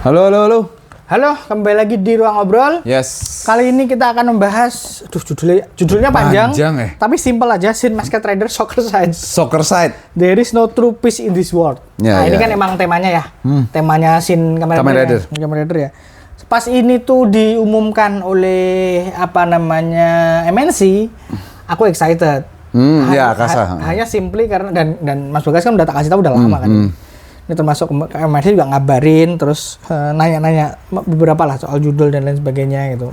Halo, halo, halo. Halo, kembali lagi di Ruang Ngobrol. Yes. Kali ini kita akan membahas, judulnya panjang, tapi simpel aja, Shin Masked Rider Soccer Side. Soccer Side. There is no true peace in this world. Ya, nah, ini ya. kan emang temanya ya. Temanya Shin Kamen Rider. Kamen Rider ya. Pas ini tuh diumumkan oleh MNC, aku excited. Hanya simply karena dan Mas Bagas kan udah tak kasih tahu udah lama kan. Ini termasuk MNC juga ngabarin, terus nanya-nanya beberapa lah soal judul dan lain sebagainya gitu.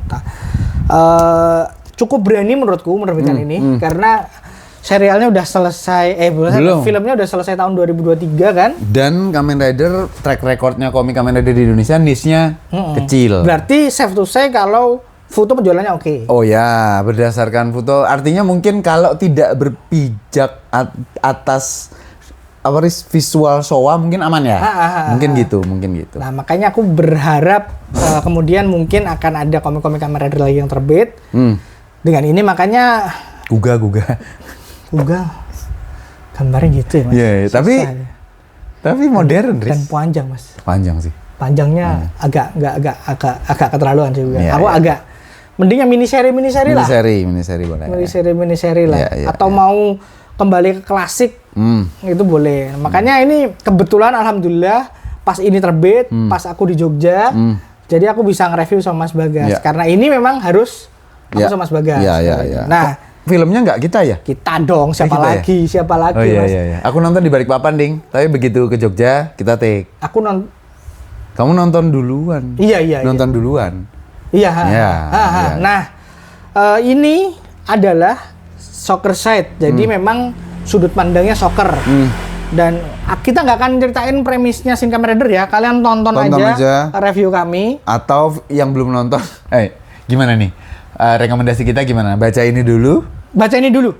Cukup berani menurutku menerbitkan ini karena serialnya udah selesai, belum. Filmnya udah selesai tahun 2023 kan. Dan Kamen Rider, track recordnya komik Kamen Rider di Indonesia niche-nya kecil. Berarti safe to say kalau foto penjualannya oke. Oh ya, berdasarkan foto. Artinya mungkin kalau tidak berpijak atas visual showa mungkin aman ya. Mungkin gitu. Nah, makanya aku berharap kemudian mungkin akan ada komik-komik Kamen Rider lagi yang terbit. Dengan ini makanya Guga. Gambarnya gitu ya, Mas. Iya, tapi modern, dan panjang, Mas. Panjang sih. Panjangnya agak keterlaluan sih juga. Iya, aku agak mending yang mini seri lah. Mini-seri boleh. Mini-seri lah. Atau mau kembali ke klasik, itu boleh. Makanya ini kebetulan alhamdulillah pas ini terbit, pas aku di Jogja, jadi aku bisa nge-review sama Mas Bagas. Karena ini memang harus aku sama Mas Bagas. Iya. Nah, filmnya nggak kita ya? Kita dong, siapa lagi oh, Mas? Iya. Aku nonton di Balikpapan, Ding. Tapi begitu ke Jogja, kita take. Kamu nonton duluan. Iya. Nonton duluan. Iya. Nah, ini adalah Soccer Side. Jadi memang sudut pandangnya soccer. Dan kita nggak akan ceritain premisnya Shin Kamen Rider ya. Kalian tonton aja review kami. Atau yang belum nonton, gimana nih? Rekomendasi kita gimana? Baca ini dulu. Baca ini dulu.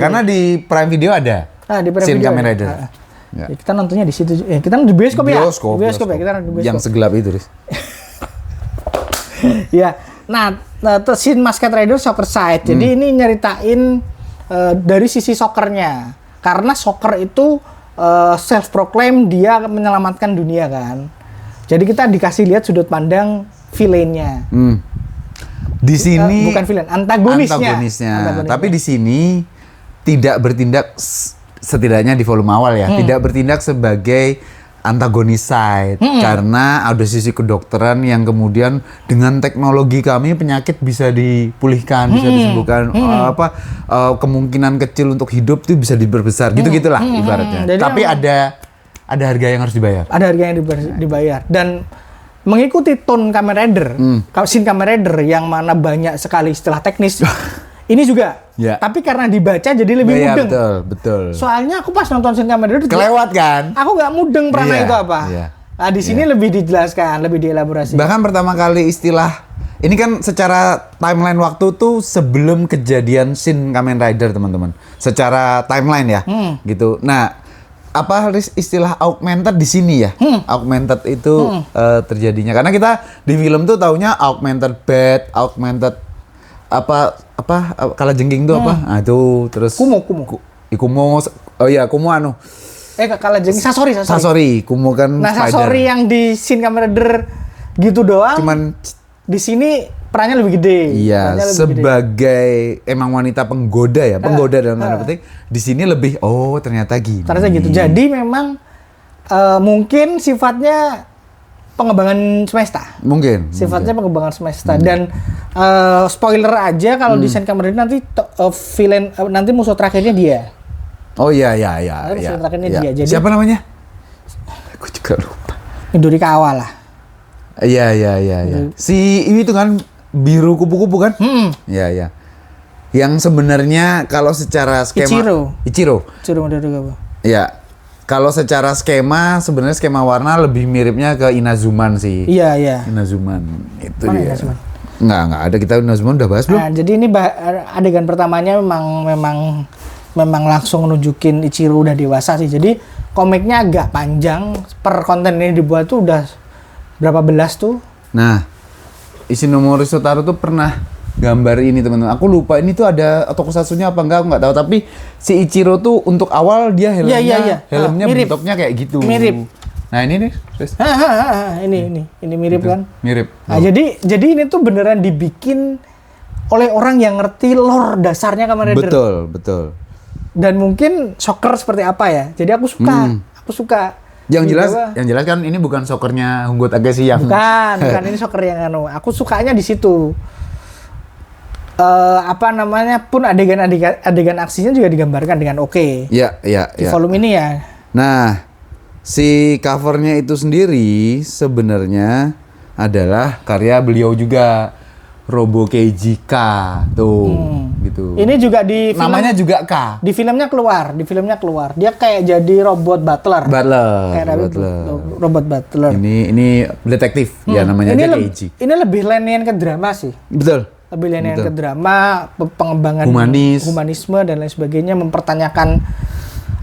Karena di Prime Video ada. Di Prime Shin Video Kamen ada. Rider. Ya, kita nontonnya di situ. Kita nonton di bioskop ya. Bioskop ya. Kita nonton di bioskop. Yang segelap itu, Riz. Ya. Nah, Shin Masked Rider Soccer Side. Jadi ini nyeritain dari sisi soccernya. Karena soccer itu self-proclaim dia menyelamatkan dunia kan. Jadi kita dikasih lihat sudut pandang villainnya. Di sini bukan villain, antagonisnya. Tapi di sini tidak bertindak, setidaknya di volume awal ya, tidak bertindak sebagai antagonis side. Karena ada sisi kedokteran yang kemudian dengan teknologi kami penyakit bisa dipulihkan, bisa disembuhkan, kemungkinan kecil untuk hidup itu bisa diperbesar, gitu-gitulah ibaratnya. Tapi ada harga yang harus dibayar. Ada harga yang dibayar. Dan mengikuti tone Kamen Rider, Shin Kamen Rider yang mana banyak sekali istilah teknis. Ini juga. Tapi karena dibaca jadi lebih mudeng. Betul. Soalnya aku pas nonton Shin Kamen Rider kelewat kan? Aku nggak mudeng pernah itu apa. Nah, di sini lebih dijelaskan, lebih dielaborasi. Bahkan pertama kali istilah ini kan secara timeline waktu tuh sebelum kejadian Shin Kamen Rider, teman-teman. Secara timeline ya, gitu. Nah, istilah augmented di sini ya? Augmented itu terjadinya karena kita di film tuh taunya augmented bed, augmented kalajengking itu apa? Nah, itu terus Kumo. Kumo kalajengking Sasori. Kumo kan spider. Sasori yang di Shin Kamen Rider gitu doang. Cuman di sini perannya lebih gede. Iya, sebagai emang wanita penggoda ya, dalam tanda petik. Di sini lebih ternyata gini. Ternyata gitu. Jadi memang mungkin sifatnya pengembangan semesta. Sifatnya pengembangan semesta. Dan spoiler aja kalau di Shin Kamen Rider nanti villain nanti musuh terakhirnya dia. Oh iya. Musuh terakhirnya dia. Jadi, siapa namanya? Aku juga lupa. Midorikawa lah. Iya. Si itu kan biru kupu-kupu kan? Iya. Yang sebenarnya kalau secara skema Ichiro Midorikawa. Iya. Kalau secara skema sebenarnya skema warna lebih miripnya ke Inazuman sih. Iya. Inazuman itu mana dia. Inazuman? Nggak ada, kita Inazuman udah bahas belum? Nah, jadi ini adegan pertamanya memang langsung nunjukin Ichiro udah dewasa sih. Jadi komiknya agak panjang, per konten ini dibuat tuh udah berapa belas tuh. Nah, Ishinomori Shotaro tuh pernah gambar ini teman-teman. Aku lupa ini tuh ada tokusatsunya apa enggak, aku nggak tahu. Tapi si Ichiro tuh untuk awal dia helmnya, helmnya mirip. bentuknya kayak gitu. Mirip. Nah ini nih, Riz. Ini mirip kan? Mirip. Nah, jadi ini tuh beneran dibikin oleh orang yang ngerti lore dasarnya Kamen Rider. Betul. Dan mungkin soccer seperti apa ya. Jadi aku suka. Yang jelas kan ini bukan soccernya Hunggo Takeshi yang bukan ini soccer yang aku sukanya di situ. Pun adegan aksinya juga digambarkan dengan oke. Iya. Di volume ini ya. Nah, si covernya itu sendiri sebenarnya adalah karya beliau juga, Robo Keiji K tuh gitu. Ini juga di film, namanya juga K. Di filmnya keluar. Dia kayak jadi robot butler. Robot butler. Ini detektif ya namanya aja Keiji. Ini lebih lenian ke drama sih. Betul. Lebih lenian ke drama, pengembangan humanisme dan lain sebagainya, mempertanyakan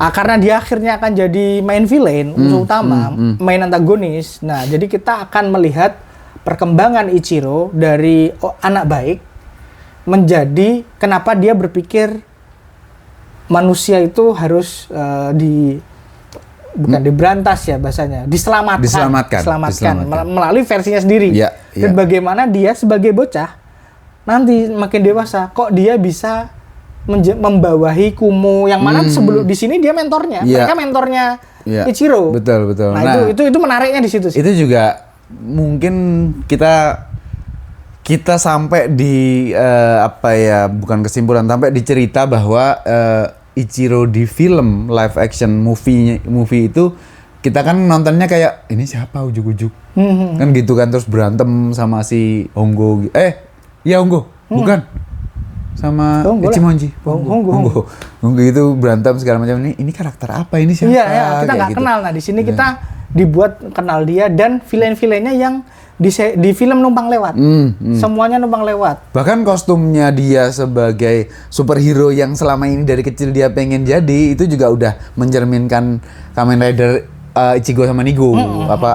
karena dia akhirnya akan jadi main villain, musuh utama, main antagonis. Nah, jadi kita akan melihat perkembangan Ichiro dari anak baik menjadi kenapa dia berpikir manusia itu harus bukan diberantas ya bahasanya, diselamatkan. Melalui versinya sendiri. Dan bagaimana dia sebagai bocah nanti makin dewasa kok dia bisa membawahi Kumo yang mana sebelum di sini dia mentornya. Mereka mentornya Ichiro. Betul. Nah, itu menariknya di situ sih. Itu juga mungkin kita sampai di bukan kesimpulan, sampai di cerita bahwa Ichiro di film live action movie itu kita kan nontonnya kayak ini siapa ujuk-ujuk kan gitu kan, terus berantem sama si Honggo Honggo bukan sama Ichimonji. Honggo itu berantem segala macam. Ini karakter apa ini siapa? Iya, kita nggak gitu. Kenal. Nah di sini kita dibuat kenal dia dan villain-villainnya yang di film numpang lewat. Semuanya numpang lewat. Bahkan kostumnya dia sebagai superhero yang selama ini dari kecil dia pengen jadi itu juga udah mencerminkan Kamen Rider Ichigo sama Nigo,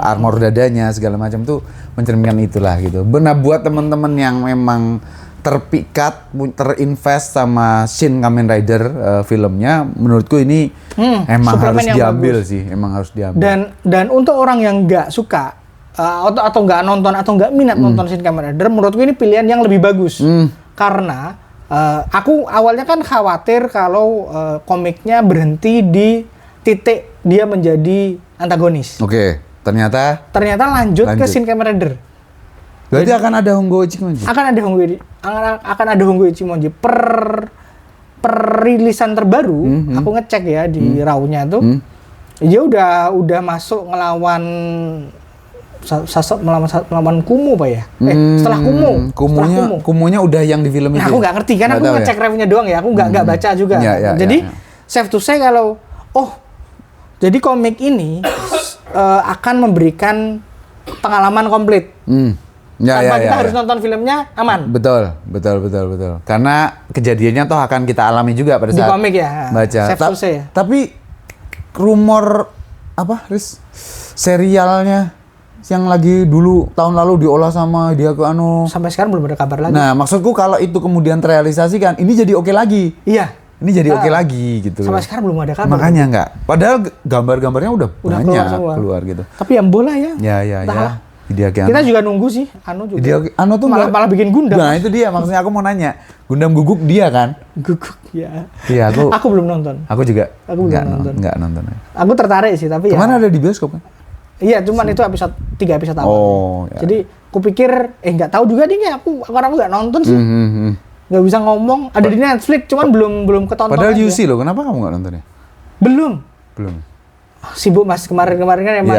armor dadanya segala macam tuh mencerminkan itulah gitu. Benar buat teman-teman yang memang terpikat, terinvest sama Shin Kamen Rider filmnya, menurutku ini emang harus diambil sih, emang harus diambil. Dan untuk orang yang nggak suka atau nggak nonton atau nggak minat nonton Shin Kamen Rider, menurutku ini pilihan yang lebih bagus. Karena aku awalnya kan khawatir kalau komiknya berhenti di titik dia menjadi antagonis. Oke, ternyata lanjut ke Shin Kamen Rider. Berarti akan ada Honggo Ichimonji. Akan ada Honggo Ichimonji per rilisan terbaru. Aku ngecek ya di RAW-nya tuh. Dia udah masuk ngelawan melawan Kumo Pak ya? Setelah Kumo. Kumonya udah yang di film itu. Aku nggak ngerti kan, aku ngecek reviewnya doang ya. Aku nggak baca juga. Jadi safe to say kalau jadi komik ini akan memberikan pengalaman komplit. Tanpa kita harus nonton filmnya, aman. Betul. Karena kejadiannya toh akan kita alami juga pada saat di komik ya. Baca. Safe to say ya. Tapi rumor Riz? Serialnya yang lagi dulu tahun lalu diolah sama dia ke sampai sekarang belum ada kabar lagi. Nah, maksudku kalau itu kemudian terrealisasikan, ini jadi oke lagi. Iya. Ini jadi oke lagi gitu. Sampai sekarang belum ada kabar. Makanya enggak. Padahal gambar-gambarnya udah banyak keluar gitu. Tapi yang bola ya. Ya. Kita juga nunggu sih, juga. Tuh malah bikin Gundam. Nah, itu dia maksudnya aku mau nanya. Gundam Guguk dia kan? Guguk ya. Iya, aku belum nonton. Aku juga. Aku belum nonton. Enggak nonton. Aku tertarik sih, tapi kemana ada di bioskop kan? Iya, cuman itu 3 episode awal. Ya. Jadi, kupikir nggak tahu juga nih aku nggak nonton sih. Nggak bisa ngomong. Ada di Netflix, cuman belum ketonton. Padahal UC loh, kenapa kamu nggak nontonnya? Belum. Sibuk Mas, kemarin kan emang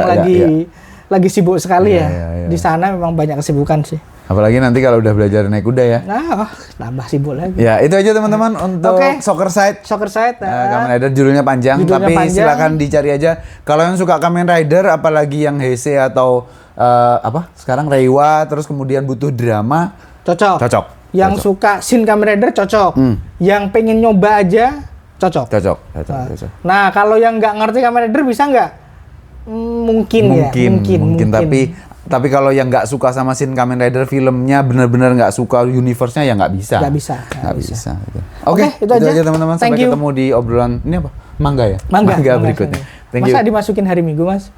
lagi sibuk sekali ya. Di sana memang banyak kesibukan sih. Apalagi nanti kalau udah belajar naik kuda ya. Nah, tambah sibuk lagi. Ya, itu aja teman-teman untuk Soccer Side. Kamen Rider judulnya panjang, tapi silakan dicari aja. Kalau yang suka Kamen Rider, apalagi yang Heisei atau sekarang Reiwa, terus kemudian butuh drama, cocok. Yang suka Shin Kamen Rider cocok. Yang pengen nyoba aja cocok. Nah, kalau yang nggak ngerti Kamen Rider bisa nggak? Mungkin. Tapi kalau yang nggak suka sama Shin Kamen Rider filmnya, benar-benar nggak suka universe-nya, ya nggak bisa. Nggak bisa. Oke, itu aja teman-teman. Sampai ketemu di obrolan ini Manga ya? Manga berikutnya. Masa dimasukin hari Minggu, Mas?